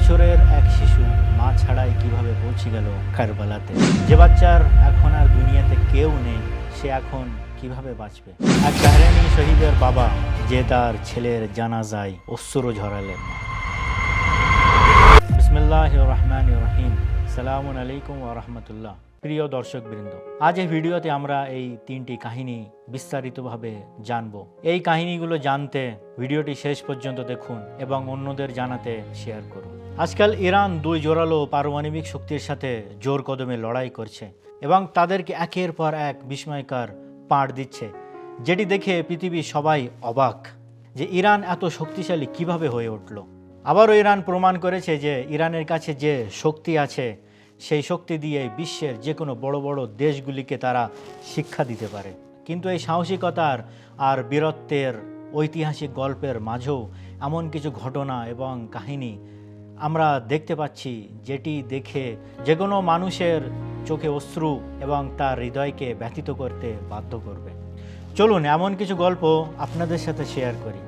বছরের এক শিশু মা ছাড়াই কিভাবে পৌঁছে গেল কারবালাতে। যে বাচ্চার এখন আর দুনিয়াতে কেউ নেই, সে এখন কিভাবে বাঁচবে। এক বাহরাইনি শহীদের বাবা যে তার ছেলের জানাজায় অশ্রু ঝরালেন। বিসমিল্লাহির রহমানির রহিম। আসসালামু আলাইকুম ওয়া রাহমাতুল্লাহ। প্রিয় দর্শকবৃন্দ, আজ এই ভিডিওতে আমরা এই তিনটি কাহিনী বিস্তারিতভাবে জানব। এই কাহিনীগুলো জানতে ভিডিওটি শেষ পর্যন্ত দেখুন এবং অন্যদের জানাতে শেয়ার করুন। আজকাল ইরান দুই জোরালো পারমাণবিক শক্তির সাথে জোর কদমে লড়াই করছে এবং তাদেরকে একের পর এক বিস্ময়কর পাঠ দিচ্ছে, যেটি দেখে পৃথিবী সবাই অবাক যে ইরান এত শক্তিশালী কিভাবে হয়ে উঠল। আবারও ইরান প্রমাণ করেছে যে ইরানের কাছে যে শক্তি আছে, সেই শক্তি দিয়ে বিশ্বের যে কোনো বড় বড় দেশগুলিকে তারা শিক্ষা দিতে পারে। কিন্তু এই সাহসিকতার আর বীরত্বের ঐতিহাসিক গল্পের মাঝেও এমন কিছু ঘটনা এবং কাহিনী আমরা দেখতে পাচ্ছি, যেটি দেখে যে কোনো মানুষের চোখে অশ্রু এবং তার হৃদয়কে ব্যথিত করতে বাধ্য করবে। চলুন এমন কিছু গল্প আপনাদের সাথে শেয়ার করি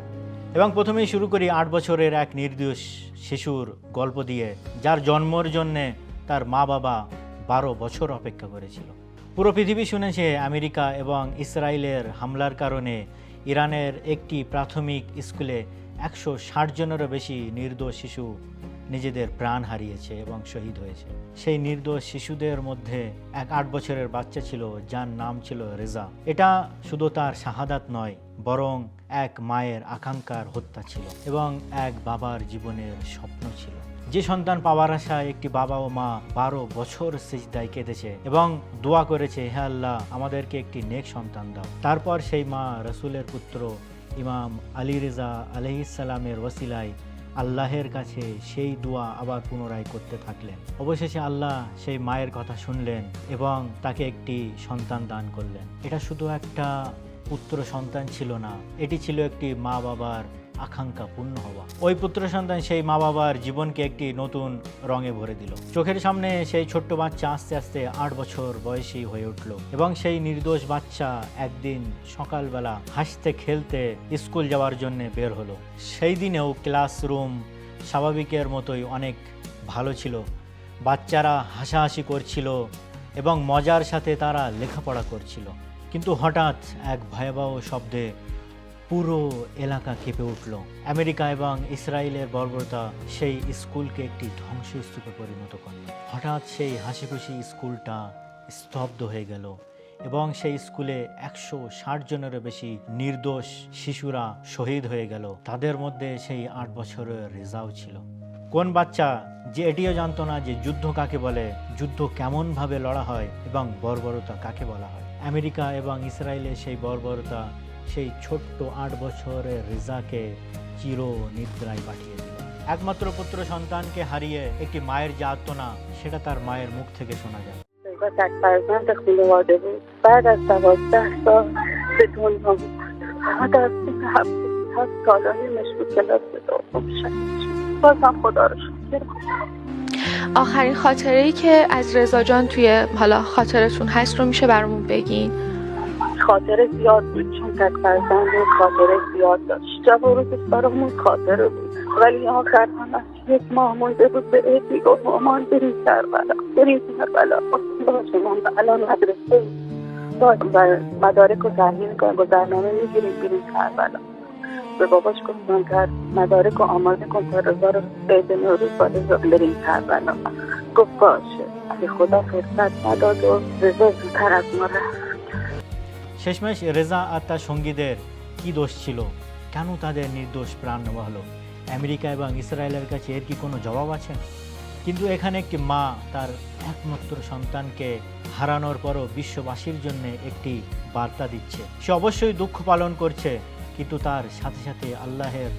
এবং প্রথমেই শুরু করি 8 বছরের এক নির্দোষ শিশুর গল্প দিয়ে, যার জন্মের জন্যে তার মা বাবা 12 বছর অপেক্ষা করেছিল। পুরো পৃথিবী শুনেছে আমেরিকা এবং ইসরায়েলের হামলার কারণে ইরানের একটি প্রাথমিক স্কুলে 160 জনেরও বেশি নির্দোষ শিশু নিজেদের প্রাণ হারিয়েছে এবং শহীদ হয়েছে। সেই নির্দোষ শিশুদের মধ্যে এক 8 বছরের বাচ্চা ছিল, যার নাম ছিল রেজা। এটা শুধু তার শাহাদাত নয়, বরং এক মায়ের আকাঙ্ক্ষার হত্যা ছিল এবং এক বাবার জীবনের স্বপ্ন ছিল। যে সন্তান পাওয়ার আশায় একটি বাবা ও মা 12 বছর সিজদায় কেঁদেছে এবং দোয়া করেছে, হে আল্লাহ, আমাদেরকে একটি নেক সন্তান দাও। তারপর সেই মা রসুলের পুত্র ইমাম আলী রেজা আলাইহিস সালামের ওসিলায় আল্লাহের কাছে সেই দোয়া আবার পুনরায় করতে থাকলেন। অবশেষে আল্লাহ সেই মায়ের কথা শুনলেন এবং তাকে একটি সন্তান দান করলেন। এটা শুধু একটা পুত্র সন্তান ছিল না, এটি ছিল একটি মা বাবার আকাঙ্ক্ষা পূর্ণ হওয়া। ওই পুত্র সন্তান সেই মা বাবার জীবনকে একটি নতুন রঙে ভরে দিল। চোখের সামনে সেই ছোট্ট বাচ্চা আস্তে আস্তে 8 বছর বয়সী হয়ে উঠল এবং সেই নির্দোষ বাচ্চা একদিন সকালবেলা হাসতে খেলতে স্কুল যাওয়ার জন্য বের হলো। সেই দিনেও ক্লাসরুম স্বাভাবিকের মতোই অনেক ভালো ছিল। বাচ্চারা হাসাহাসি করছিল এবং মজার সাথে তারা লেখাপড়া করছিল। কিন্তু হঠাৎ এক ভয়াবহ শব্দে পুরো এলাকা কেঁপে উঠল। আমেরিকা এবং ইসরায়েলের বর্বরতা সেই স্কুলকে একটি ধ্বংসস্তূপে পরিণত করল। হঠাৎ সেই হাসিখুশি স্কুলটা স্তব্ধ হয়ে গেল এবং সেই স্কুলে 160 জনেরও বেশি নির্দোষ শিশুরা শহীদ হয়ে গেল। তাদের মধ্যে সেই 8 বছরের রেজাও ছিল। কোন বাচ্চা যে এটিও জানতো না যে যুদ্ধ কাকে বলে, যুদ্ধ কেমনভাবে লড়া হয় এবং বর্বরতা কাকে বলা হয়। আমেরিকা এবং ইসরায়েলের সেই বর্বরতা সেই ছোট্ট 8 বছরের রেজাকে চির নিদ্রায় পাঠিয়ে দিল। একমাত্র পুত্র সন্তানকে হারিয়ে একটি মায়ের যে আর্তনা, সেটা তার মায়ের মুখ থেকে শোনা যায়। فرزند خانواده بود. بعد از 12 سال به دنیا بود. بعد از 7 سالانه مشروع کلاس دوم شهید شد. بازم خدا رو شکر کنم. آخرین خاطره‌ای که از رضا جان توی حالا خاطرتون هست رو میشه برامون بگین؟ خاطره زیاد بود، چون تک فرزند خاطره زیاد داشت. شب و روزش برامون خاطره بود، ولی آخر هم از 1 ماه مونده بود به عیدی گفت مامان بریم کربلا، بریم کربلا. باشه مامان، الان مدرسه باید مدارک رو تحویل کنم، گذرنامه میگیریم بریم کربلا. به باباش گفتم که مدارک رو آماده کن تا رضا رو عید نوروز با رضا بریم کربلا. گفت باشه، ولی خدا فرصت نداد و رضا زودتر از ما رفت. শেষমেশ রেজা আর তার সঙ্গীদের কি দোষ ছিল? কেন তাদের নির্দোষ প্রাণ নেওয়া হলো? আমেরিকা এবং ইসরায়েলের কাছে এর কি কোনো জবাব আছে? কিন্তু এখানে একটি মা তার একমাত্র সন্তানকে হারানোর পরও বিশ্ববাসীর জন্য একটি বার্তা দিচ্ছে। সে অবশ্যই দুঃখ পালন করছে, কিন্তু তার সাথে সাথে আল্লাহের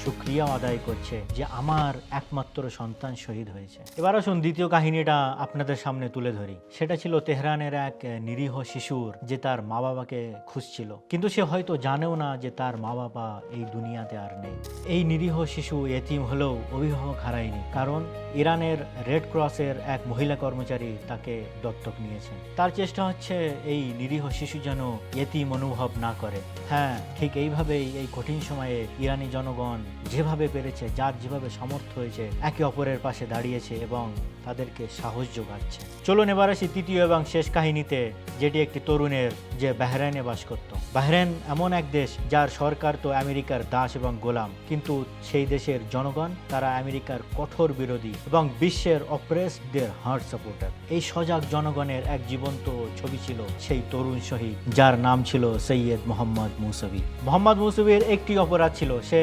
শুকরিয়া আদায় করছে যে আমার একমাত্র সন্তান শহীদ হয়েছে। এবার আসুন দ্বিতীয় কাহিনীটা আপনাদের সামনে তুলে ধরি। সেটা ছিল তেহরানের এক নিরীহ শিশুর, যে তার মা বাবাকে খুঁজছিল, কিন্তু সে হয়তো জানেও না যে তার মা বাবা এই দুনিয়াতে আর নেই। এই নিরীহ শিশু এতিম হলেও অভিভাবক হারায়নি, কারণ ইরানের রেড ক্রসের এক মহিলা কর্মচারী তাকে দত্তক নিয়েছেন। তার চেষ্টা হচ্ছে এই নিরীহ শিশু যেন এতিম অনুভব না করে। হ্যাঁ, ঠিক এইভাবেই এই কঠিন সময়ে ইরানি জনগণ যেভাবে পেরেছে, যার যেভাবে সামর্থ্য হয়েছে, একে অপরের পাশে দাঁড়িয়েছে এবং তাদেরকে সাহস যোগাচ্ছে। চলুন এবার আসি তৃতীয় এবং শেষ কাহিনীতে, যেটি একটি তরুণের, যে বাহরাইনে বাস করত। বাহরাইন এমন এক দেশ যার সরকার তো আমেরিকার দাস এবং গোলাম, কিন্তু সেই দেশের জনগণ তারা আমেরিকার কঠোর বিরোধী এবং বিশ্বের অপ্রেসডদের হার্ড সাপোর্টার। এই সজাগ জনগণের এক জীবন্ত ছবি ছিল সেই তরুণ শহীদ, যার নাম ছিল সৈয়দ মোহাম্মদ মুসাবি। মোহাম্মদ মুসাবির একটি অপরাধ ছিল, সে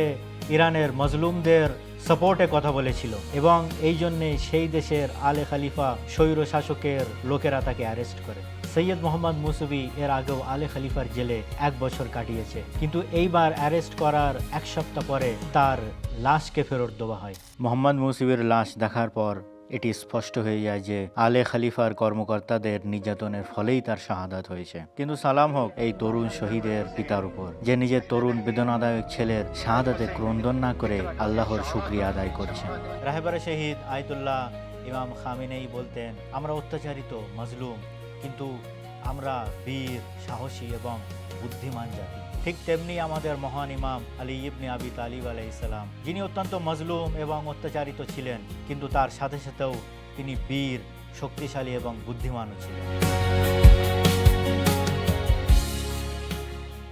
ইরানের মজলুমদের সাপোর্টে কথা বলেছিল এবং এই জন্যে সেই দেশের আলে খালিফা স্বৈর শাসকের লোকেরা তাকে অ্যারেস্ট করে। সৈয়দ মোহাম্মদ মুসাবি এর আগেও আলে খালিফার জেলে 1 বছর কাটিয়েছে, কিন্তু এইবার অ্যারেস্ট করার 1 সপ্তাহ পরে তার লাশকে ফেরত দেওয়া হয়। মোহাম্মদ মুসাবির লাশ দেখার পর এটি স্পষ্ট হয়ে যায় যে আলে খালিফার কর্মকর্তাদের নির্যাতনের ফলেই তার শাহাদাত হয়েছে। কিন্তু সালাম হোক এই তরুণ শহীদের পিতার উপর, যে নিজের তরুণ বেদনাদায়ক ছেলের শাহাদাতে ক্রন্দন না করে আল্লাহর শুকরিয়া আদায় করছেন। রাহেবারে শহীদ আয়াতুল্লাহ ইমাম খামেনেই বলতেন, আমরা অত্যাচারিত, মজলুম, কিন্তু আমরা বীর, সাহসী এবং বুদ্ধিমান জাতি। ঠিক তেমনি আমাদের মহান ইমাম আলী ইবনে আবি তালিব আলাইহিস সালাম, যিনি অত্যন্ত মজলুম এবং অত্যাচারিত ছিলেন, কিন্তু তার সাথে সাথেও তিনি বীর, শক্তিশালী এবং বুদ্ধিমানও ছিলেন।